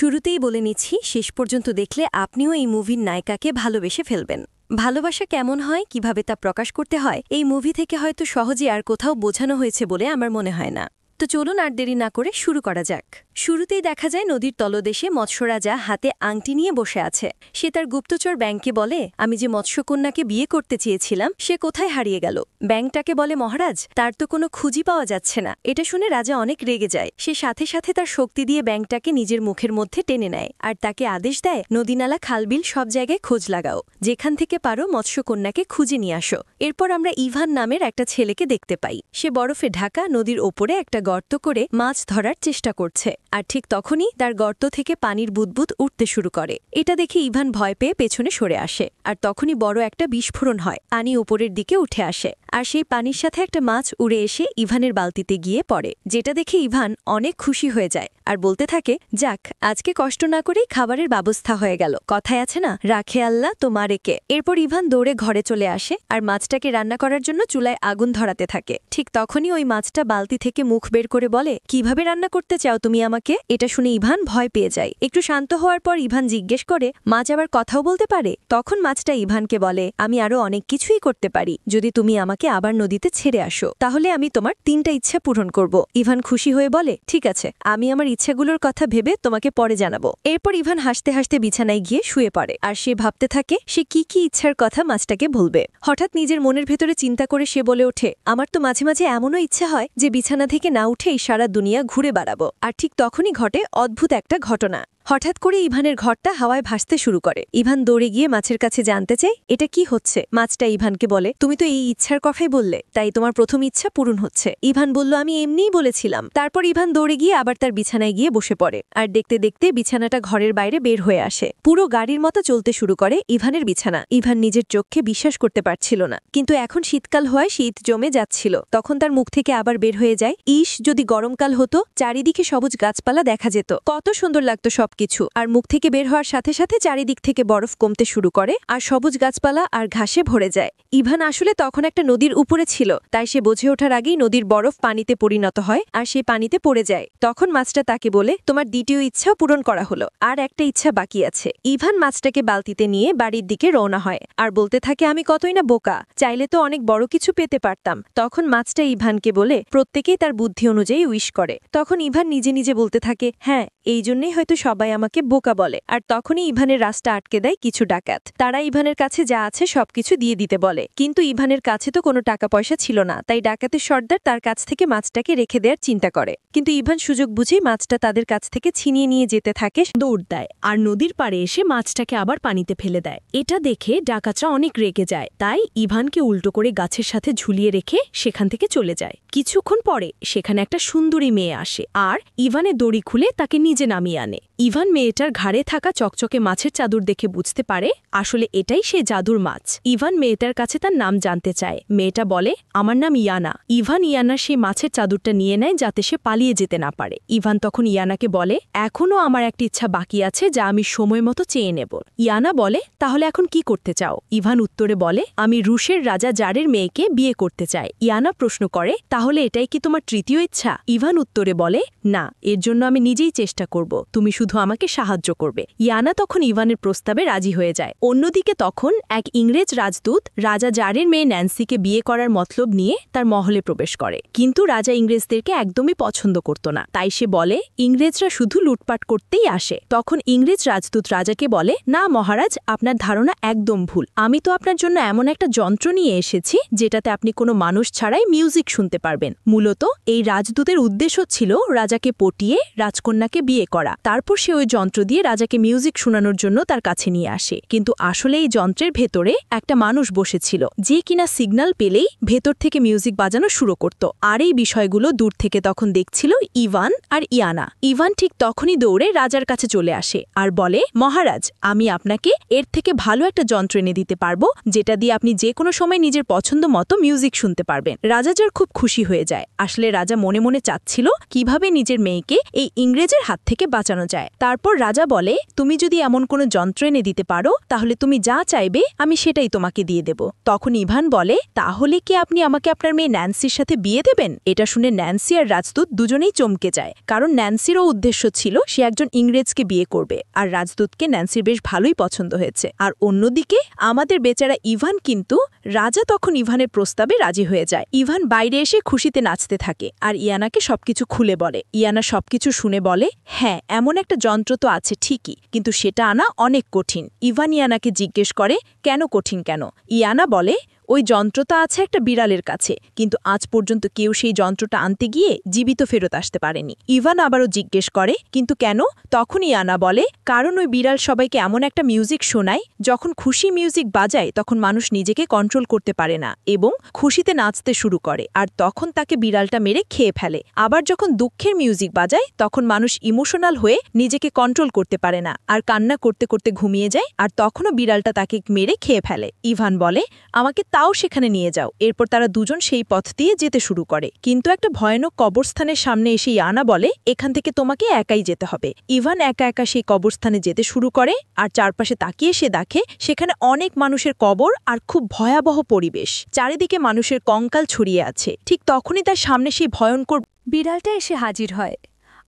শুরুতেই বলে নিচ্ছি, শেষ পর্যন্ত দেখলে আপনিও এই মুভির নায়িকাকে ভালোবেসে ফেলবেন। ভালোবাসা কেমন হয়, কিভাবে তা প্রকাশ করতে হয়, এই মুভি থেকে হয়তো সহজে আর কোথাও বোঝানো হয়েছে বলে আমার মনে হয় না। তো চলুন আর দেরি না করে শুরু করা যাক। শুরুতেই দেখা যায় নদীর তলদেশে মৎস্যরাজা হাতে আংটি নিয়ে বসে আছে। সে তার গুপ্তচর ব্যাংককে বলে, আমি যে মৎস্যকন্যাকে বিয়ে করতে চেয়েছিলাম সে কোথায় হারিয়ে গেল। ব্যাংকটাকে বলে, মহারাজ তার তো কোনো খুঁজি পাওয়া যাচ্ছে না। এটা শুনে রাজা অনেক রেগে যায়। সে সাথে সাথে তার শক্তি দিয়ে ব্যাংকটাকে নিজের মুখের মধ্যে টেনে নেয় আর তাকে আদেশ দেয়, নদীনালা খালবিল সব জায়গায় খোঁজ লাগাও, যেখান থেকে পারো মৎস্যকন্যাকে খুঁজে নিয়ে আসো। এরপর আমরা ইভান নামের একটা ছেলেকে দেখতে পাই। সে বরফে ঢাকা নদীর ওপরে একটা গর্ত করে মাছ ধরার চেষ্টা করছে, আর ঠিক তখনই তার গর্ত থেকে পানির বুদবুদ উঠতে শুরু করে। এটা দেখে ইভান ভয় পেয়ে পেছনে সরে আসে, আর তখনই বড় একটা বিস্ফোরণ হয়। পানি উপরের দিকে উঠে আসে, আর সেই পানির সাথে একটা মাছ উড়ে এসে ইভানের বালতিতে গিয়ে পড়ে, যেটা দেখে ইভান অনেক খুশি হয়ে যায় আর বলতে থাকে, যাক, আজকে কষ্ট না করেই খাবারের ব্যবস্থা হয়ে গেল। কথায় আছে না, রাখে আল্লাহ তো মারে কে। এরপর ইভান দৌড়ে ঘরে চলে আসে আর মাছটাকে রান্না করার জন্য চুলায় আগুন ধরাতে থাকে। ঠিক তখনই ওই মাছটা বালতি থেকে মুখ বের করে বলে, কিভাবে রান্না করতে চাও তুমি আমাকে? এটা শুনে ইভান ভয় পেয়ে যায়। একটু শান্ত হওয়ার পর ইভান জিজ্ঞেস করে, মাছ আবার কথাও বলতে পারে? তখন মাছটা ইভানকে বলে, আমি আরো অনেক কিছুই করতে পারি। যদি তুমি আমাকে আবার নদীতে ছেড়ে আসো তাহলে আমি তোমার 3টা ইচ্ছা পূরণ করব। ইভান খুশি হয়ে বলে, ঠিক আছে, আমি আমার ইচ্ছাগুলোর কথা ভেবে তোমাকে পরে জানাবো। এরপর ইভান হাসতে হাসতে বিছানায় গিয়ে শুয়ে পড়ে, আর সে ভাবতে থাকে সে কি কি ইচ্ছার কথা মাছটাকে বলবে। হঠাৎ নিজের মনের ভেতরে চিন্তা করে সে বলে ওঠে, আমার তো মাঝে মাঝে এমনও ইচ্ছা হয় যে বিছানা থেকে না উঠেই সারা দুনিয়া ঘুরে বেড়াবো। আর ঠিক তখনই ঘটে অদ্ভুত একটা ঘটনা। হঠাৎ করে ইভানের ঘরটা হাওয়ায় ভাসতে শুরু করে। ইভান দৌড়ে গিয়ে মাছের কাছে জানতে চায়, এটা কি হচ্ছে। মাছটা ইভানকে বলে, তুমি তো এই ইচ্ছার কথাই বললে, তাই তোমার প্রথম ইচ্ছা পূরণ হচ্ছে। ইভান বলল, আমি এমনিই বলেছিলাম। তারপর ইভান দৌড়ে গিয়ে আবার তার বিছানায় গিয়ে বসে পড়ে, আর দেখতে দেখতে বিছানাটা ঘরের বাইরে বের হয়ে আসে। পুরো গাড়ির মতো চলতে শুরু করে ইভানের বিছানা। ইভান নিজের চোখে বিশ্বাস করতে পারছিল না, কিন্তু এখন শীতকাল হওয়ায় শীত জমে যাচ্ছিল। তখন তার মুখ থেকে আবার বের হয়ে যায়, ইস, যদি গরমকাল হতো, চারিদিকে সবুজ গাছপালা দেখা যেত, কত সুন্দর লাগতো সবকিছু। আর মুখ থেকে বের হওয়ার সাথে সাথে চারিদিক থেকে বরফ কমতে শুরু করে আর সবুজ গাছপালা আর ঘাসে ভরে যায়। ইভান আসলে তখন একটা নদীর উপরে ছিল, তাই সে বুঝে ওঠার আগেই নদীর বরফ পানিতে পরিণত হয় আর সেই পানিতে পড়ে যায়। তখন মাছটা তাকে বলে, তোমার দ্বিতীয় ইচ্ছাও পূরণ করা হলো, আর একটা ইচ্ছা বাকি আছে। ইভান মাছটাকে বালতিতে নিয়ে বাড়ির দিকে রওনা হয় আর বলতে থাকে, আমি কতই না বোকা, চাইলে তো অনেক বড় কিছু পেতে পারতাম। তখন মাছটা ইভানকে বলে, প্রত্যেকেই তার বুদ্ধি অনুযায়ী উইশ করে। তখন ইভান নিজে নিজে বলতে থাকে, হ্যাঁ, এই জন্যই হয়তো সবাই আমাকে বোকা বলে। আর তখনই ইভানের রাস্তা আটকে দেয় কিছু ডাকাত। তারা ইভানের কাছে যা আছে সবকিছু দিয়ে দিতে বলে, কিন্তু ইভানের কাছে তো কোনো টাকা পয়সা ছিল না, তাই ডাকাতের সর্দার তার কাছ থেকে মাছটাকে রেখে দেওয়ার চিন্তা করে। কিন্তু ইভান সুযোগ বুঝেই মাছটা তাদের কাছ থেকে ছিনিয়ে নিয়ে যেতে থাকে, দৌড় দেয় আর নদীর পাড়ে এসে মাছটাকে আবার পানিতে ফেলে দেয়। এটা দেখে ডাকাতরা অনেক রেগে যায়, তাই ইভানকে উল্টো করে গাছের সাথে ঝুলিয়ে রেখে সেখান থেকে চলে যায়। কিছুক্ষণ পরে সেখানে একটা সুন্দরী মেয়ে আসে আর ইভানের দড়ি খুলে তাকে নিজে নামিয়ে আনে। ইভান মেয়েটার ঘাড়ে থাকা চকচকে মাছের চাদর দেখে বুঝতে পারে আসলে এটাই সে জাদুর মাছ। ইভান মেয়েটার কাছে তার নাম জানতে চায়। মেয়েটা বলে, আমার নাম ইয়ানা। ইভান ইয়ানার সেই মাছের চাদরটা নিয়ে নেয় যাতে সে পালিয়ে যেতে না পারে। ইভান তখন ইয়ানাকে বলে, এখনও আমার একটা ইচ্ছা বাকি আছে যা আমি সময় মতো চেয়ে নেব। ইয়ানা বলে, তাহলে এখন কি করতে চাও? ইভান উত্তরে বলে, আমি রুশের রাজা জারের মেয়েকে বিয়ে করতে চাই। ইয়ানা প্রশ্ন করে, তাহলে এটাই কি তোমার তৃতীয় ইচ্ছা? ইভান উত্তরে বলে, না, এর জন্য আমি নিজেই চেষ্টা করব, তুমি শুধু আমাকে সাহায্য করবে। ইয়ানা তখন ইভানের প্রস্তাবে রাজি হয়ে যায়। অন্যদিকে তখন এক ইংরেজ রাজদূত রাজা জারের মেয়ে ন্যান্সিকে বিয়ে করার মতলব নিয়ে তার মহলে প্রবেশ করে, কিন্তু রাজা ইংরেজদেরকে একদমই পছন্দ করত না, তাই সে বলে, ইংরেজরা শুধু লুটপাট করতেই আসে। তখন ইংরেজ রাজদূত রাজাকে বলে, না মহারাজ, আপনার ধারণা একদম ভুল। আমি তো আপনার জন্য এমন একটা যন্ত্র নিয়ে এসেছি যেটাতে আপনি কোনো মানুষ ছাড়াই মিউজিক শুনতে পারবেন। মূলত এই রাজদূতের উদ্দেশ্য ছিল রাজাকে পটিয়ে রাজকন্যাকে বিয়ে করা, তারপর সে ওই যন্ত্র দিয়ে রাজাকে মিউজিক শোনানোর জন্য তার কাছে নিয়ে আসে। কিন্তু আসলে এই যন্ত্রের ভেতরে একটা মানুষ বসেছিল যে কিনা সিগন্যাল পেলেই ভেতর থেকে মিউজিক বাজানো শুরু করত। আর এই বিষয়গুলো দূর থেকে তখন দেখছিল ইভান আর ইয়ানা। ইভান ঠিক তখনই দৌড়ে রাজার কাছে চলে আসে আর বলে, মহারাজ, আমি আপনাকে এর থেকে ভালো একটা যন্ত্র এনে দিতে পারবো যেটা দিয়ে আপনি যে কোনো সময় নিজের পছন্দ মতো মিউজিক শুনতে পারবেন। রাজা যার খুব খুশি হয়ে যায়। আসলে রাজা মনে মনে চাচ্ছিল কিভাবে নিজের মেয়েকে এই ইংরেজের হাত থেকে বাঁচানো যায়। তারপর রাজা বলে, তুমি যদি এমন কোনো যন্ত্র এনে দিতে পারো তাহলে তুমি যা চাইবে আমি সেটাই তোমাকে দিয়ে দেব। তখন ইভান বলে, তাহলে কি আপনি আমাকে আপনার মেয়ে ন্যান্সির সাথে বিয়ে দেবেন? এটা শুনে ন্যান্সি আর রাজদূত দুজনেই চমকে যায়, কারণ ন্যান্সিরও উদ্দেশ্য ছিল সে একজন ইংরেজকে বিয়ে করবে, আর রাজদূতকে ন্যান্সির বেশ ভালোই পছন্দ হয়েছে। আর অন্যদিকে আমাদের বেচারা ইভান, কিন্তু রাজা তখন ইভানের প্রস্তাবে রাজি হয়ে যায়। ইভান বাইরে এসে খুশিতে নাচতে থাকে আর ইয়ানাকে সবকিছু খুলে বলে। ইয়ানা সবকিছু শুনে বলে, হ্যাঁ, এমন একটা যন্ত্র তো আছে ঠিকই, কিন্তু সেটা আনা অনেক কঠিন। ইভান ইয়ানাকে জিজ্ঞেস করে, কেন কঠিন কেন? ইয়ানা বলে, ওই যন্ত্রটা আছে একটা বিড়ালের কাছে, কিন্তু আজ পর্যন্ত কেউ সেই যন্ত্রটা আনতে গিয়ে জীবিত ফেরত আসতে পারেনি। ইভান আবারও জিজ্ঞেস করে, কিন্তু কেন? তখনই ইয়ানা বলে, কারণ ওই বিড়াল সবাইকে এমন একটা মিউজিক শোনায়, যখন খুশি মিউজিক বাজায় তখন মানুষ নিজেকে কন্ট্রোল করতে পারে না এবং খুশিতে নাচতে শুরু করে, আর তখন তাকে বিড়ালটা মেরে খেয়ে ফেলে। আবার যখন দুঃখের মিউজিক বাজায় তখন মানুষ ইমোশনাল হয়ে নিজেকে কন্ট্রোল করতে পারে না আর কান্না করতে করতে ঘুমিয়ে যায়, আর তখনও বিড়ালটা তাকে মেরে খেয়ে ফেলে। ইভান বলে, আমাকে তাও সেখানে নিয়ে যাও। এরপর তারা দুজন সেই পথ দিয়ে যেতে শুরু করে, কিন্তু একটা ভয়ানক কবরস্থানের সামনে এসে ইয়ানা বলে, এখান থেকে তোমাকে একাই যেতে হবে। ইভান একা একা সেই কবরস্থানে যেতে শুরু করে, আর চারপাশে তাকিয়ে সে দেখে সেখানে অনেক মানুষের কবর আর খুব ভয়াবহ পরিবেশ, চারিদিকে মানুষের কঙ্কাল ছড়িয়ে আছে। ঠিক তখনই তার সামনে সেই ভয়ঙ্কর বিড়ালটা এসে হাজির হয়,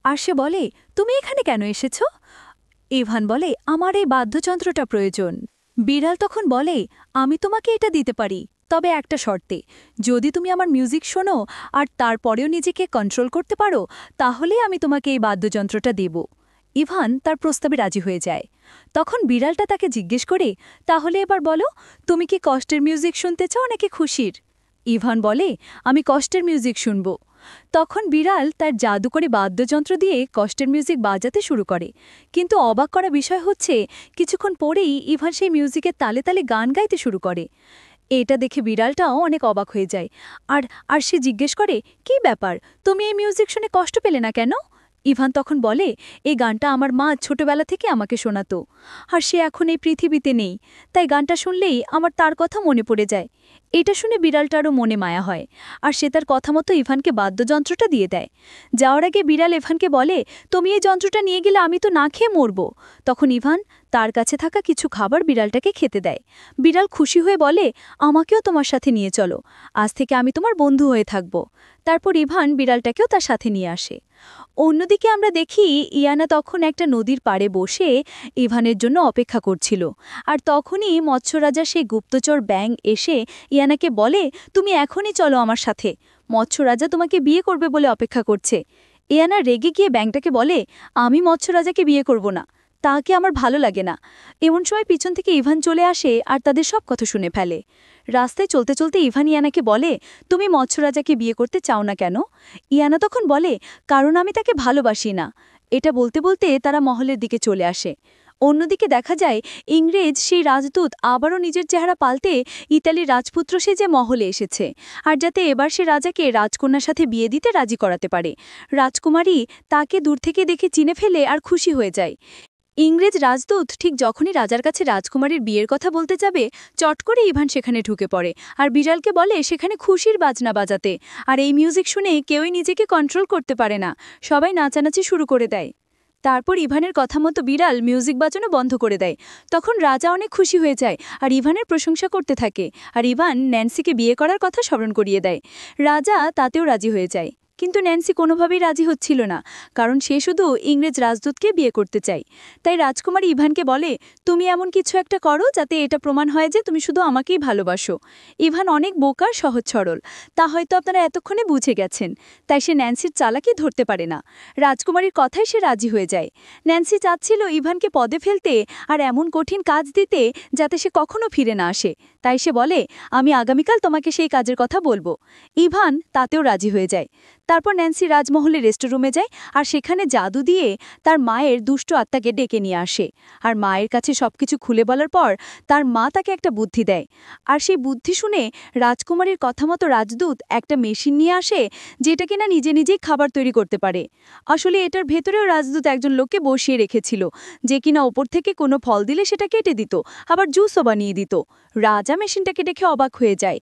আর সে বলে, তুমি এখানে কেন এসেছ? ইভান বলে, আমার এই বাদ্যযন্ত্রটা প্রয়োজন। বিড়াল তখন বলে, আমি তোমাকে এটা দিতে পারি, তবে একটা শর্তে, যদি তুমি আমার মিউজিক শোনো আর তারপরেও নিজেকে কন্ট্রোল করতে পারো, তাহলেই আমি তোমাকে এই বাদ্যযন্ত্রটা দেব। ইভান তার প্রস্তাবে রাজি হয়ে যায়। তখন বিড়ালটা তাকে জিজ্ঞেস করে, তাহলে এবার বলো, তুমি কি কষ্টের মিউজিক শুনতে চাও নাকি খুশির? ইভান বলে, আমি কষ্টের মিউজিক শুনব। তখন বিড়াল তার জাদু করে বাদ্যযন্ত্র দিয়ে কষ্টের মিউজিক বাজাতে শুরু করে, কিন্তু অবাক করা বিষয় হচ্ছে, কিছুক্ষণ পরেই ইভান সেই মিউজিকের তালে তালে গান গাইতে শুরু করে। এটা দেখে বিড়ালটাও অনেক অবাক হয়ে যায়, আর আর সে জিজ্ঞেস করে, কি ব্যাপার, তুমি এই মিউজিক শুনে কষ্ট পেলে না কেন? ইভান তখন বলে, এই গানটা আমার মা ছোটবেলা থেকে আমাকে শোনাতো, আর সে এখন এই পৃথিবীতে নেই, তাই গানটা শুনলেই আমার তার কথা মনে পড়ে যায়। এটা শুনে বিড়ালটারও মনে মায়া হয়, আর সে তার কথা মতো ইভানকে বাদ্যযন্ত্রটা দিয়ে দেয়। যাওয়ার আগে বিড়াল ইভানকে বলে, তুমি এই যন্ত্রটা নিয়ে গেলে আমি তো না খেয়ে মরব। তখন ইভান তার কাছে থাকা কিছু খাবার বিড়ালটাকে খেতে দেয়। বিড়াল খুশি হয়ে বলে, আমাকেও তোমার সাথে নিয়ে চলো, আজ থেকে আমি তোমার বন্ধু হয়ে থাকব। তারপর ইভান বিড়ালটাকেও তার সাথে নিয়ে আসে। অন্যদিকে আমরা দেখি ইয়ানা তখন একটা নদীর পাড়ে বসে ইভানের জন্য অপেক্ষা করছিল, আর তখনই মৎস্যরাজা সেই গুপ্তচর ব্যাঙ এসে ইয়ানাকে বলে, তুমি এখনই চলো আমার সাথে, মৎস্যরাজা তোমাকে বিয়ে করবে বলে অপেক্ষা করছে। ইয়ানা রেগে গিয়ে ব্যাঙটাকে বলে, আমি মৎস্যরাজাকে বিয়ে করব না, তাকে আমার ভালো লাগে না। এমন সময় পিছন থেকে ইভান চলে আসে আর তাদের সব কথা শুনে ফেলে। রাস্তায় চলতে চলতে ইভান ইয়ানাকে বলে, তুমি মৎস্যরাজাকে বিয়ে করতে চাও না কেন? ইয়ানা তখন বলে, কারণ আমি তাকে ভালোবাসি না। এটা বলতে বলতে তারা মহলের দিকে চলে আসে। অন্যদিকে দেখা যায় ইংরেজ সেই রাজদূত আবারও নিজের চেহারা পাল্টে ইতালির রাজপুত্র সেজে মহলে এসেছে, আর যাতে এবার সে রাজাকে রাজকন্যার সাথে বিয়ে দিতে রাজি করাতে পারে। রাজকুমারী তাকে দূর থেকে দেখে চিনে ফেলে আর খুশি হয়ে যায়। ইংরেজ রাজদূত ঠিক যখনই রাজার কাছে রাজকুমারীর বিয়ের কথা বলতে যাবে, চট করে ইভান সেখানে ঢুকে পড়ে আর বিড়ালকে বলে সেখানে খুশির বাজনা বাজাতে, আর এই মিউজিক শুনে কেউই নিজেকে কন্ট্রোল করতে পারে না, সবাই নাচানাচি শুরু করে দেয়। তারপর ইভানের কথা মতো বিড়াল মিউজিক বাজানো বন্ধ করে দেয়। তখন রাজা অনেক খুশি হয়ে যায় আর ইভানের প্রশংসা করতে থাকে, আর ইভান ন্যান্সিকে বিয়ে করার কথা স্মরণ করিয়ে দেয়। রাজা তাতেও রাজি হয়ে যায়, কিন্তু ন্যান্সি কোনোভাবেই রাজি হচ্ছিল না, কারণ সে শুধু ইংরেজ রাজদূতকে বিয়ে করতে চায়। তাই রাজকুমারী ইভানকে বলে, তুমি এমন কিছু একটা করো যাতে এটা প্রমাণ হয় যে তুমি শুধু আমাকেই ভালোবাসো। ইভান অনেক বোকা, সহজ সরল, তা হয়তো আপনারা এতক্ষণে বুঝে গেছেন, তাই সে ন্যান্সির চালাকি ধরতে পারে না। রাজকুমারীর কথায় সে রাজি হয়ে যায়। ন্যান্সি চাচ্ছিল ইভানকে পদে ফেলতে আর এমন কঠিন কাজ দিতে যাতে সে কখনো ফিরে না আসে, তাই সে বলে, আমি আগামীকাল তোমাকে সেই কাজের কথা বলবো। ইভান তাতেও রাজি হয়ে যায়। তারপর ন্যান্সি রাজমহলের রেস্টরুমে যায় আর সেখানে জাদু দিয়ে তার মায়ের দুষ্ট আত্মাকে ডেকে নিয়ে আসে, আর মায়ের কাছে সবকিছু খুলে বলার পর তার মা তাকে একটা বুদ্ধি দেয়, আর সেই বুদ্ধি শুনে রাজকুমারীর কথা মতো রাজদূত একটা মেশিন নিয়ে আসে যেটা কিনা নিজে নিজেই খাবার তৈরি করতে পারে। আসলে এটার ভেতরেও রাজদূত একজন লোককে বসিয়ে রেখেছিল, যে কিনা ওপর থেকে কোনো ফল দিলে সেটা কেটে দিত, আবার জুসও বানিয়ে দিত। রাজা মেশিনটাকে দেখে অবাক হয়ে যায়।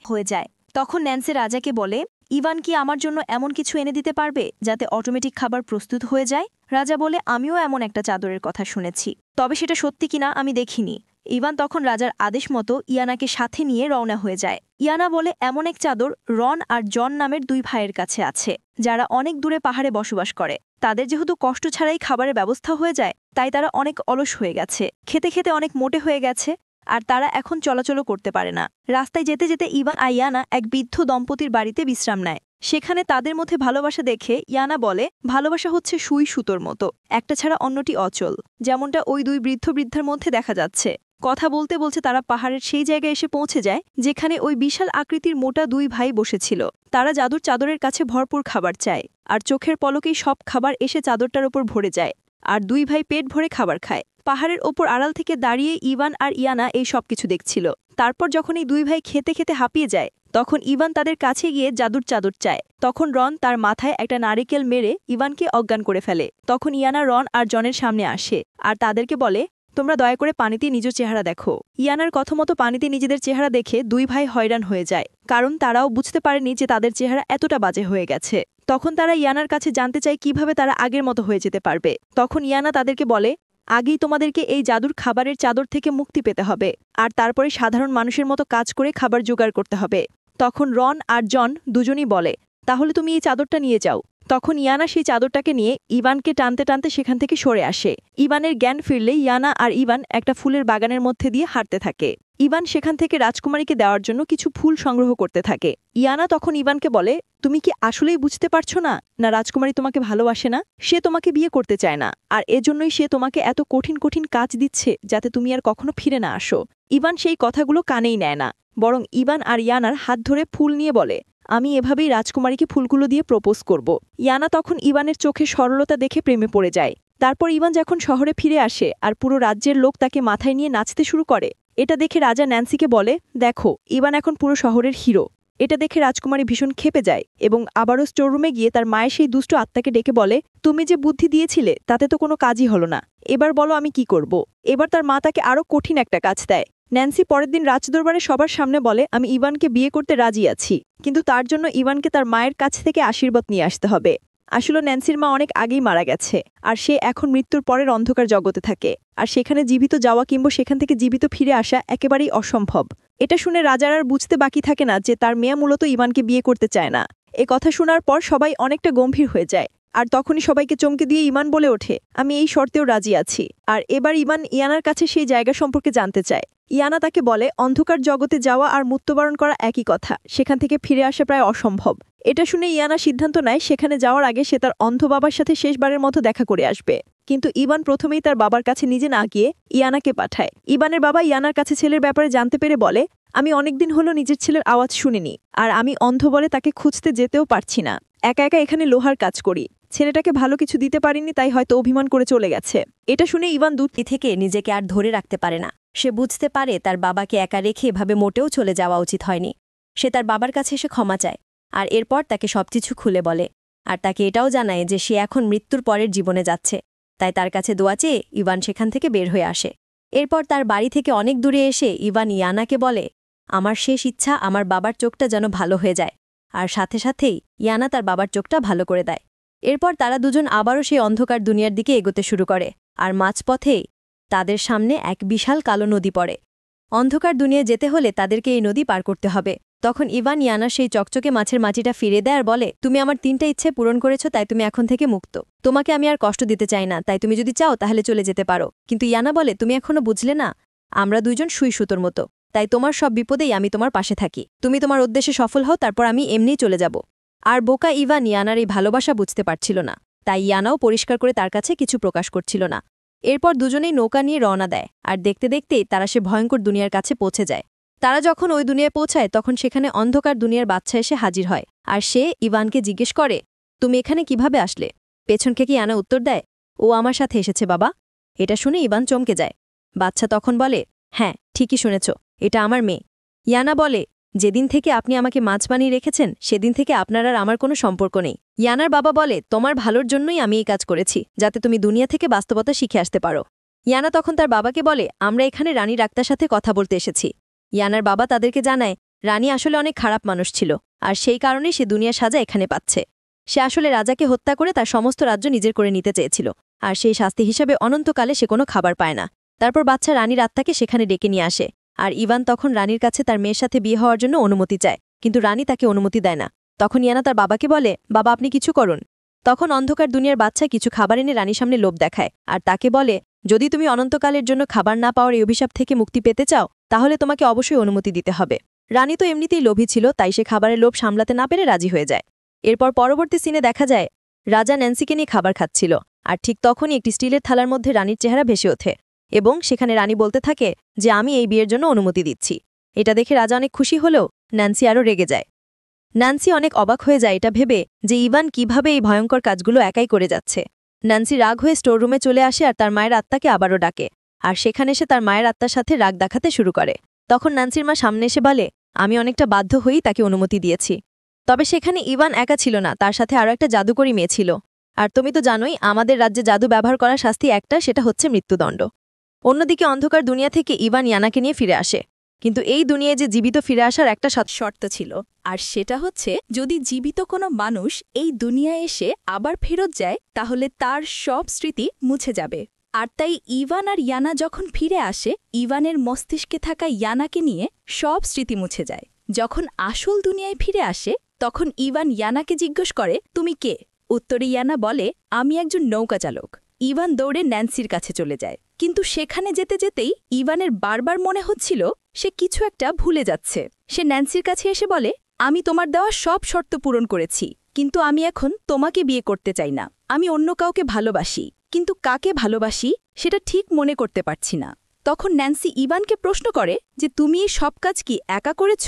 তখন ন্যান্সি রাজাকে বলে, ইভান কি আমার জন্য এমন কিছু এনে দিতে পারবে যাতে অটোমেটিক খাবার প্রস্তুত হয়ে যায়? রাজা বলে, আমিও এমন একটা চাদরের কথা শুনেছি, তবে সেটা সত্যি কিনা আমি দেখিনি। ইভান তখন রাজার আদেশ মতো ইয়ানাকে সাথে নিয়ে রওনা হয়ে যায়। ইয়ানা বলে, এমন এক চাদর রন আর জন নামের দুই ভাইয়ের কাছে আছে, যারা অনেক দূরে পাহাড়ে বসবাস করে। তাদের যেহেতু কষ্ট ছাড়াই খাবারের ব্যবস্থা হয়ে যায়, তাই তারা অনেক অলস হয়ে গেছে, খেতে খেতে অনেক মোটে হয়ে গেছে, আর তারা এখন চলাচলও করতে পারে না। রাস্তায় যেতে যেতে ইভান আর ইয়ানা এক বৃদ্ধ দম্পতির বাড়িতে বিশ্রাম নেয়। সেখানে তাদের মধ্যে ভালোবাসা দেখে ইয়ানা বলে, ভালোবাসা হচ্ছে সুই সুতোর মতো, একটা ছাড়া অন্যটি অচল, যেমনটা ওই দুই বৃদ্ধ বৃদ্ধার মধ্যে দেখা যাচ্ছে। কথা বলতে বলতে তারা পাহাড়ের সেই জায়গায় এসে পৌঁছে যায় যেখানে ওই বিশাল আকৃতির মোটা দুই ভাই বসেছিল। তারা জাদুর চাদরের কাছে ভরপুর খাবার চায়, আর চোখের পলকেই সব খাবার এসে চাদরটার ওপর ভরে যায়, আর দুই ভাই পেট ভরে খাবার খায়। পাহাড়ের ওপর আড়াল থেকে দাঁড়িয়ে ইভান আর ইয়ানা এই সব কিছু দেখছিল। তারপর যখন এই দুই ভাই খেতে খেতে হাঁপিয়ে যায়, তখন ইভান তাদের কাছে গিয়ে জাদুর চাদর চায়। তখন রন তার মাথায় একটা নারিকেল মেরে ইভানকে অজ্ঞান করে ফেলে। তখন ইয়ানা রন আর জনের সামনে আসে আর তাদেরকে বলে, তোমরা দয়া করে পানিতে নিজের চেহারা দেখো। ইয়ানার কথা মতো পানিতে নিজেদের চেহারা দেখে দুই ভাই হয়রান হয়ে যায়, কারণ তারাও বুঝতে পারেনি যে তাদের চেহারা এতটা বাজে হয়ে গেছে। তখন তারা ইয়ানার কাছে জানতে চায় কিভাবে তারা আগের মতো হয়ে যেতে পারবে। তখন ইয়ানা তাদেরকে বলে, আগেই তোমাদেরকে এই জাদুর খাবারের চাদর থেকে মুক্তি পেতে হবে, আর তারপরে সাধারণ মানুষের মতো কাজ করে খাবার জোগাড় করতে হবে। তখন রন আর জন দুজনই বলে, তাহলে তুমি এই চাদরটা নিয়ে যাও। তখন ইয়ানা সেই চাদরটাকে নিয়ে ইভানকে টানতে টানতে সেখান থেকে সরে আসে। ইভানের জ্ঞান ফিরলে ইয়ানা আর ইভান একটা ফুলের বাগানের মধ্যে দিয়ে হাঁটতে থাকে। ইভান সেখান থেকে রাজকুমারীকে দেওয়ার জন্য কিছু ফুল সংগ্রহ করতে থাকে। ইয়ানা তখন ইভানকে বলে, তুমি কি আসলেই বুঝতে পারছো না না রাজকুমারী তোমাকে ভালোবাসে না? সে তোমাকে বিয়ে করতে চায় না, আর এজন্যই সে তোমাকে এত কঠিন কঠিন কাজ দিচ্ছে যাতে তুমি আর কখনো ফিরে না আসো। ইভান সেই কথাগুলো কানেই নেয় না, বরং ইভান আর ইয়ানার হাত ধরে ফুল নিয়ে বলে, আমি এভাবেই রাজকুমারীকে ফুলগুলো দিয়ে প্রপোজ করব। ইয়ানা তখন ইভানের চোখে সরলতা দেখে প্রেমে পড়ে যায়। তারপর ইভান যখন শহরে ফিরে আসে আর পুরো রাজ্যের লোক তাকে মাথায় নিয়ে নাচতে শুরু করে, এটা দেখে রাজা ন্যান্সিকে বলে, দেখো ইভান এখন পুরো শহরের হিরো। এটা দেখে রাজকুমারী ভীষণ ক্ষেপে যায় এবং আবারও স্টোররুমে গিয়ে তার মায়ের সেই দুষ্ট আত্মাকে ডেকে বলে, তুমি যে বুদ্ধি দিয়েছিলে তাতে তো কোনো কাজই হলো না, এবার বলো আমি কি করব। এবার তার মা তাকে আরও কঠিন একটা কাজ দেয়। ন্যান্সি পরের দিন রাজদরবারে সবার সামনে বলে, আমি ইভানকে বিয়ে করতে রাজি আছি, কিন্তু তার জন্য ইভানকে তার মায়ের কাছ থেকে আশীর্বাদ নিয়ে আসতে হবে। আসলে ন্যান্সির মা অনেক আগেই মারা গেছে, আর সে এখন মৃত্যুর পরের অন্ধকার জগতে থাকে, আর সেখানে জীবিত যাওয়া কিংবা সেখান থেকে জীবিত ফিরে আসা একেবারেই অসম্ভব। এটা শুনে রাজার আর বুঝতে বাকি থাকে না যে তার মেয়ে মূলত ইভানকে বিয়ে করতে চায় না। এ কথা শোনার পর সবাই অনেকটা গম্ভীর হয়ে যায়, আর তখনই সবাইকে চমকে দিয়ে ইভান বলে ওঠে, আমি এই শর্তেও রাজি আছি। আর এবার ইভান ইয়ানার কাছে সেই জায়গা সম্পর্কে জানতে চায়। ইয়ানা তাকে বলে, অন্ধকার জগতে যাওয়া আর মৃত্যুবরণ করা একই কথা, সেখান থেকে ফিরে আসা প্রায় অসম্ভব। এটা শুনে ইয়ানা সিদ্ধান্ত নেয় সেখানে যাওয়ার আগে সে তার অন্ধ বাবার সাথে শেষবারের মতো দেখা করে আসবে। কিন্তু ইভান প্রথমেই তার বাবার কাছে নিজে না গিয়ে ইয়ানাকে পাঠায়। ইভানের বাবা ইয়ানার কাছে ছেলের ব্যাপারে জানতে পেরে বলে, আমি অনেকদিন হলো নিজের ছেলের আওয়াজ শুনিনি, আর আমি অন্ধ বলে তাকে খুঁজতে যেতেও পারছি না। একা একা এখানে লোহার কাজ করি, ছেলেটাকে ভালো কিছু দিতে পারিনি, তাই হয়তো অভিমান করে চলে গেছে। এটা শুনে ইভান দূর থেকে নিজেকে আর ধরে রাখতে পারে না। সে বুঝতে পারে তার বাবাকে একা রেখে এভাবে মোটেও চলে যাওয়া উচিত হয়নি। সে তার বাবার কাছে এসে ক্ষমা চায়, আর এরপর তাকে সবকিছু খুলে বলে, আর তাকে এটাও জানায় যে সে এখন মৃত্যুর পরের জীবনে যাচ্ছে। তাই তার কাছে দোয়া চেয়ে ইভান সেখান থেকে বের হয়ে আসে। এরপর তার বাড়ি থেকে অনেক দূরে এসে ইভান ইয়ানাকে বলে, আমার শেষ ইচ্ছা আমার বাবার চোখটা যেন ভালো হয়ে যায়, আর সাথে সাথেই ইয়ানা তার বাবার চোখটা ভালো করে দেয়। এরপর তারা দুজন আবারও সেই অন্ধকার দুনিয়ার দিকে এগোতে শুরু করে, আর মাঝপথেই তাদের সামনে এক বিশাল কালো নদী পড়ে। অন্ধকার দুনিয়ায় যেতে হলে তাদেরকে এই নদী পার করতে হবে। তখন ইভান ইয়ানা সেই চকচকে মাছের মাটিটা ফিরে দেয় আর বলে, তুমি আমার 3টা ইচ্ছে পূরণ করেছ, তাই তুমি এখন থেকে মুক্ত। তোমাকে আমি আর কষ্ট দিতে চাই না, তাই তুমি যদি চাও তাহলে চলে যেতে পারো। কিন্তু ইয়ানা বলে, তুমি এখনো বুঝলে না, আমরা দুইজন সুই সুতোর মতো, তাই তোমার সব বিপদেই আমি তোমার পাশে থাকি। তুমি তোমার উদ্দেশ্যে সফল হও, তারপর আমি এমনিই চলে যাব। আর বোকা ইভান ইয়ানার এই ভালোবাসা বুঝতে পারছিল না, তাই ইয়ানাও পরিষ্কার করে তার কাছে কিছু প্রকাশ করছিল না। এরপর দুজনেই নৌকা নিয়ে রওনা দেয়, আর দেখতে দেখতেই তারা সে ভয়ঙ্কর দুনিয়ার কাছে পৌঁছে যায়। তারা যখন ওই দুনিয়ায় পৌঁছায় তখন সেখানে অন্ধকার দুনিয়ার বাচ্চা এসে হাজির হয়, আর সে ইভানকে জিজ্ঞেস করে, তুমি এখানে কিভাবে আসলে? পেছনকে কি ইয়ানা উত্তর দেয়, ও আমার সাথে এসেছে বাবা। এটা শুনে ইভান চমকে যায়। বাচ্চা তখন বলে, হ্যাঁ ঠিকই শুনেছ, এটা আমার মেয়ে। ইয়ানা বলে, যেদিন থেকে আপনি আমাকে মাছ বানিয়ে রেখেছেন সেদিন থেকে আপনার আর আমার কোনো সম্পর্ক নেই। ইয়ানার বাবা বলে, তোমার ভালোর জন্যই আমি এই কাজ করেছি, যাতে তুমি দুনিয়া থেকে বাস্তবতা শিখে আসতে পারো। ইয়ানা তখন তার বাবাকে বলে, আমরা এখানে রানী ডাক্তার সাথে কথা বলতে এসেছি। ইয়ানার বাবা তাদেরকে জানায় রানী আসলে অনেক খারাপ মানুষ ছিল, আর সেই কারণেই সে দুনিয়ার সাজা এখানে পাচ্ছে। সে আসলে রাজাকে হত্যা করে তার সমস্ত রাজ্য নিজের করে নিতে চেয়েছিল, আর সেই শাস্তি হিসেবে অনন্তকালে সে কোনো খাবার পায় না। তারপর বাচ্চা রানীর আত্মাকে সেখানে ডেকে নিয়ে আসে, আর ইভান তখন রানীর কাছে তার মেয়ের সাথে বিয়ে হওয়ার জন্য অনুমতি চায়, কিন্তু রানী তাকে অনুমতি দেয় না। তখন ইয়ানা তার বাবাকে বলে, বাবা আপনি কিছু করুন। তখন অন্ধকার দুনিয়ার বাচ্চা কিছু খাবার এনে রানীর সামনে লোভ দেখায়, আর তাকে বলে, যদি তুমি অনন্তকালের জন্য খাবার না পাওয়ার এই অভিশাপ থেকে মুক্তি পেতে চাও, তাহলে তোমাকে অবশ্যই অনুমতি দিতে হবে। রানী তো এমনিতেই লোভী ছিল, তাই সে খাবারের লোভ সামলাতে না পেরে রাজি হয়ে যায়। এরপর পরবর্তী সিনে দেখা যায় রাজা ন্যান্সিকে নিয়ে খাবার খাচ্ছিল, আর ঠিক তখনই একটি স্টিলের থালার মধ্যে রানীর চেহারা ভেসে ওঠে, এবং সেখানে রানী বলতে থাকে যে আমি এই বিয়ের জন্য অনুমতি দিচ্ছি। এটা দেখে রাজা অনেক খুশি হলেও ন্যান্সি আরও রেগে যায়। ন্যান্সি অনেক অবাক হয়ে যায় এটা ভেবে যে ইভান কিভাবে এই ভয়ঙ্কর কাজগুলো একাই করে যাচ্ছে। ন্যান্সি রাগ হয়ে স্টোররুমে চলে আসে আর তার মায়ের আত্মাকে আবারও ডাকে, আর সেখানে সে তার মায়ের আত্মার সাথে রাগ দেখাতে শুরু করে। তখন ন্যান্সির মা সামনে এসে বলে, আমি অনেকটা বাধ্য হয়েই তাকে অনুমতি দিয়েছি। তবে সেখানে ইভান একা ছিল না, তার সাথে আরও একটা জাদুকরী মেয়ে ছিল। আর তুমি তো জানোই আমাদের রাজ্যে জাদু ব্যবহার করার শাস্তি একটা, সেটা হচ্ছে মৃত্যুদণ্ড। অন্যদিকে অন্ধকার দুনিয়া থেকে ইভান ইয়ানাকে নিয়ে ফিরে আসে, কিন্তু এই দুনিয়ায় যে জীবিত ফিরে আসার একটা শর্ত ছিল, আর সেটা হচ্ছে যদি জীবিত কোনো মানুষ এই দুনিয়ায় এসে আবার ফেরত যায় তাহলে তার সব স্মৃতি মুছে যাবে। আর তাই ইভান আর ইয়ানা যখন ফিরে আসে, ইভানের মস্তিষ্কে থাকা ইয়ানাকে নিয়ে সব স্মৃতি মুছে যায়। যখন আসল দুনিয়ায় ফিরে আসে তখন ইভান ইয়ানাকে জিজ্ঞেস করে, তুমি কে? উত্তরে ইয়ানা বলে, আমি একজন নৌকা চালক। ইভান দৌড়ে ন্যান্সির কাছে চলে যায়, কিন্তু সেখানে যেতে যেতেই ইভানের বারবার মনে হচ্ছিল সে কিছু একটা ভুলে যাচ্ছে। সে ন্যান্সির কাছে এসে বলে, আমি তোমার দেওয়া সব শর্ত পূরণ করেছি, কিন্তু আমি এখন তোমাকে বিয়ে করতে চাই না। আমি অন্য কাউকে ভালোবাসি, কিন্তু কাকে ভালোবাসি সেটা ঠিক মনে করতে পারছি না। তখন ন্যান্সি ইভানকে প্রশ্ন করে যে তুমি এই সব কাজ কি একা করেছ?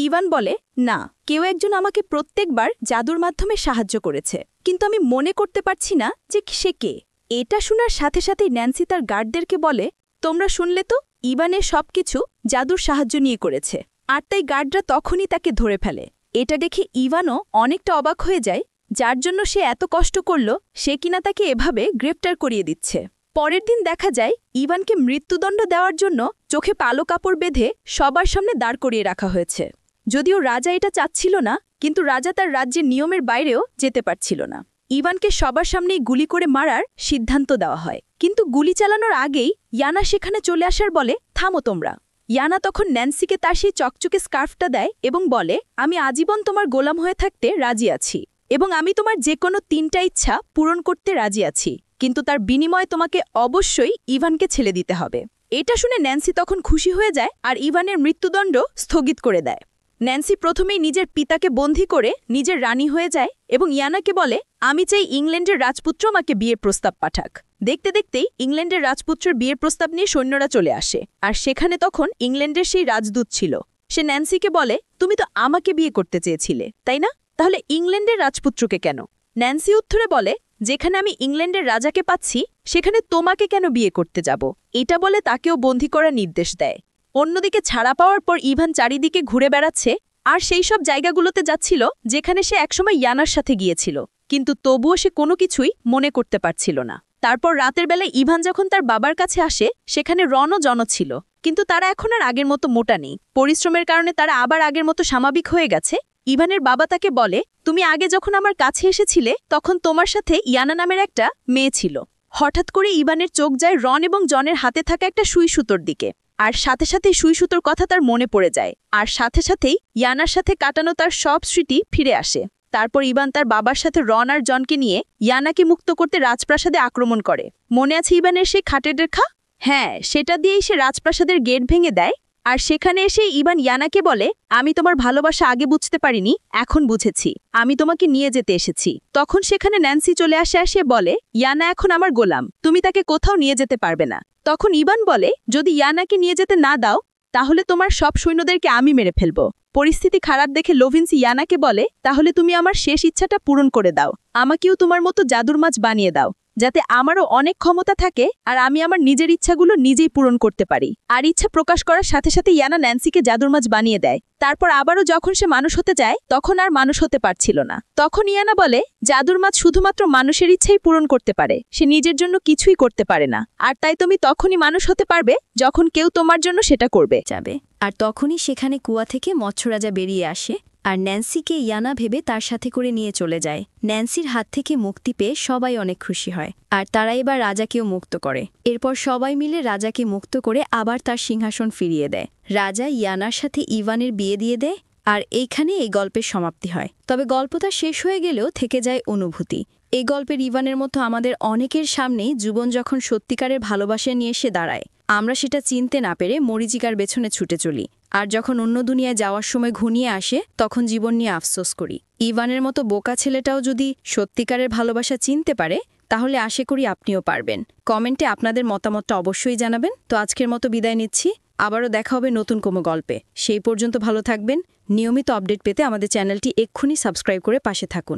ইভান বলে, না, কেউ একজন আমাকে প্রত্যেকবার জাদুর মাধ্যমে সাহায্য করেছে, কিন্তু আমি মনে করতে পারছি না যে সে কে। এটা শোনার সাথে সাথেই ন্যান্সি তার গার্ডদেরকে বলে, তোমরা শুনলে তো, ইভানের সবকিছু জাদুর সাহায্য নিয়ে করেছে। আর তাই গার্ডরা তখনই তাকে ধরে ফেলে। এটা দেখে ইভানও অনেকটা অবাক হয়ে যায়, যার জন্য সে এত কষ্ট করল সে কিনা তাকে এভাবে গ্রেপ্তার করিয়ে দিচ্ছে। পরের দিন দেখা যায় ইভানকে মৃত্যুদণ্ড দেওয়ার জন্য চোখে কালো কাপড় বেঁধে সবার সামনে দাঁড় করিয়ে রাখা হয়েছে। যদিও রাজা এটা চাচ্ছিল না, কিন্তু রাজা তার রাজ্যের নিয়মের বাইরেও যেতে পারছিল না। ইভানকে সবার সামনেই গুলি করে মারার সিদ্ধান্ত দেওয়া হয়, কিন্তু গুলি চালানোর আগেই ইয়ানা সেখানে চলে আসার বলে, থামো তোমরা। ইয়ানা তখন ন্যান্সিকে তার সেই চকচকে স্কার্ফটা দেয় এবং বলে, আমি আজীবন তোমার গোলাম হয়ে থাকতে রাজি আছি, এবং আমি তোমার যে কোনো 3টা ইচ্ছা পূরণ করতে রাজি আছি, কিন্তু তার বিনিময়ে তোমাকে অবশ্যই ইভানকে ছেড়ে দিতে হবে। এটা শুনে ন্যান্সি তখন খুশি হয়ে যায় আর ইভানের মৃত্যুদণ্ড স্থগিত করে দেয়। ন্যান্সি প্রথমেই নিজের পিতাকে বন্দী করে নিজের রানী হয়ে যায় এবং ইয়ানাকে বলে, আমি চাই ইংল্যান্ডের রাজপুত্র আমাকে বিয়ের প্রস্তাব পাঠাক। দেখতে দেখতেই ইংল্যান্ডের রাজপুত্রের বিয়ের প্রস্তাব নিয়ে সৈন্যরা চলে আসে, আর সেখানে তখন ইংল্যান্ডের সেই রাজদূত ছিল। সে ন্যান্সিকে বলে, তুমি তো আমাকে বিয়ে করতে চেয়েছিলে, তাই না? তাহলে ইংল্যান্ডের রাজপুত্রকে কেন? ন্যান্সি উত্তরে বলে, যেখানে আমি ইংল্যান্ডের রাজাকে পাচ্ছি সেখানে তোমাকে কেন বিয়ে করতে যাব? এটা বলে তাকেও বন্দী করার নির্দেশ দেয়। অন্যদিকে ছাড়া পাওয়ার পর ইভান চারিদিকে ঘুরে বেড়াচ্ছে, আর সেই সব জায়গাগুলোতে যাচ্ছিল যেখানে সে একসময় ইয়ানার সাথে গিয়েছিল, কিন্তু তবুও সে কোনো কিছুই মনে করতে পারছিল না। তারপর রাতের বেলায় ইভান যখন তার বাবার কাছে আসে, সেখানে রন ও জন ছিল, কিন্তু তারা এখন আর আগের মতো মোটা নেই। পরিশ্রমের কারণে তারা আবার আগের মতো স্বাভাবিক হয়ে গেছে। ইভানের বাবা তাকে বলে, তুমি আগে যখন আমার কাছে এসেছিলে তখন তোমার সাথে ইয়ানা নামের একটা মেয়ে ছিল। হঠাৎ করে ইভানের চোখ যায় রন এবং জনের হাতে থাকা একটা সুই সুতোর দিকে, আর সাথে সাথেই সুই সুতোর কথা তার মনে পড়ে যায়, আর সাথে সাথেই ইয়ানার সাথে কাটানো তার সব স্মৃতি ফিরে আসে। তারপর ইভান তার বাবার সাথে রন আর জনকে নিয়ে ইয়ানাকে মুক্ত করতে রাজপ্রাসাদে আক্রমণ করে। মনে আছে ইভানের সেই খাটের রেখা? হ্যাঁ, সেটা দিয়েই সে রাজপ্রাসাদের গেট ভেঙে দেয়। আর সেখানে এসে ইভান ইয়ানাকে বলে, আমি তোমার ভালোবাসা আগে বুঝতে পারিনি, এখন বুঝেছি, আমি তোমাকে নিয়ে যেতে এসেছি। তখন সেখানে ন্যান্সি চলে আসে বলে, ইয়ানা এখন আমার গোলাম, তুমি তাকে কোথাও নিয়ে যেতে পারবে না। তখন ইভান বলে, যদি ইয়ানাকে নিয়ে যেতে না দাও তাহলে তোমার সব সৈন্যদেরকে আমি মেরে ফেলব। পরিস্থিতি খারাপ দেখে লোভিন্সি ইয়ানাকে বলে, তাহলে তুমি আমার শেষ ইচ্ছাটা পূরণ করে দাও, আমাকেও তোমার মতো জাদুর মাছ বানিয়ে দাও। যাতে আমারও অনেক ক্ষমতা থাকে আর আমি আমার নিজের ইচ্ছাগুলো নিজেই পূরণ করতে পারি। আর ইচ্ছা প্রকাশ করার সাথে সাথে ইয়ানা ন্যান্সিকে জাদুর মাছ বানিয়ে দেয়। তারপর আবারও যখন সে মানুষ হতে যায় তখন আর মানুষ হতে পারছিল না। তখন ইয়ানা বলে জাদুর মাছ শুধুমাত্র মানুষের ইচ্ছাই পূরণ করতে পারে, সে নিজের জন্য কিছুই করতে পারে না। আর তাই তুমি তখনই মানুষ হতে পারবে যখন কেউ তোমার জন্য সেটা করবে। যাবে আর তখনই সেখানে কুয়া থেকে মৎস্যরাজা বেরিয়ে আসে আর ন্যান্সিকে ইয়ানা ভেবে তার সাথে করে নিয়ে চলে যায়। ন্যান্সির হাত থেকে মুক্তি পেয়ে সবাই অনেক খুশি হয় আর তারা এবার রাজাকেও মুক্ত করে। এরপর সবাই মিলে রাজাকে মুক্ত করে আবার তার সিংহাসন ফিরিয়ে দেয়। রাজা ইয়ানার সাথে ইভানের বিয়ে দিয়ে দেয় আর এইখানে এই গল্পের সমাপ্তি হয়। তবে গল্পটা শেষ হয়ে গেলেও থেকে যায় অনুভূতি। এই গল্পের ইভানের মতো আমাদের অনেকের সামনেই জীবন যখন সত্যিকারের ভালোবাসা নিয়ে এসে দাঁড়ায়, আমরা সেটা চিনতে না পেরে মরীচিকার পেছনে ছুটে চলি। আর যখন অন্য দুনিয়ায় যাওয়ার সময় ঘনিয়ে আসে তখন জীবন নিয়ে আফসোস করি। ইভানের মতো বোকা ছেলেটাও যদি সত্যিকারের ভালোবাসা চিনতে পারে তাহলে আশা করি আপনিও পারবেন। কমেন্টে আপনাদের মতামতটা অবশ্যই জানাবেন। তো আজকের মতো বিদায় নিচ্ছি, আবারও দেখা হবে নতুন কোনো গল্পে। সেই পর্যন্ত ভালো থাকবেন। নিয়মিত আপডেট পেতে আমাদের চ্যানেলটি এক্ষুনি সাবস্ক্রাইব করে পাশে থাকুন।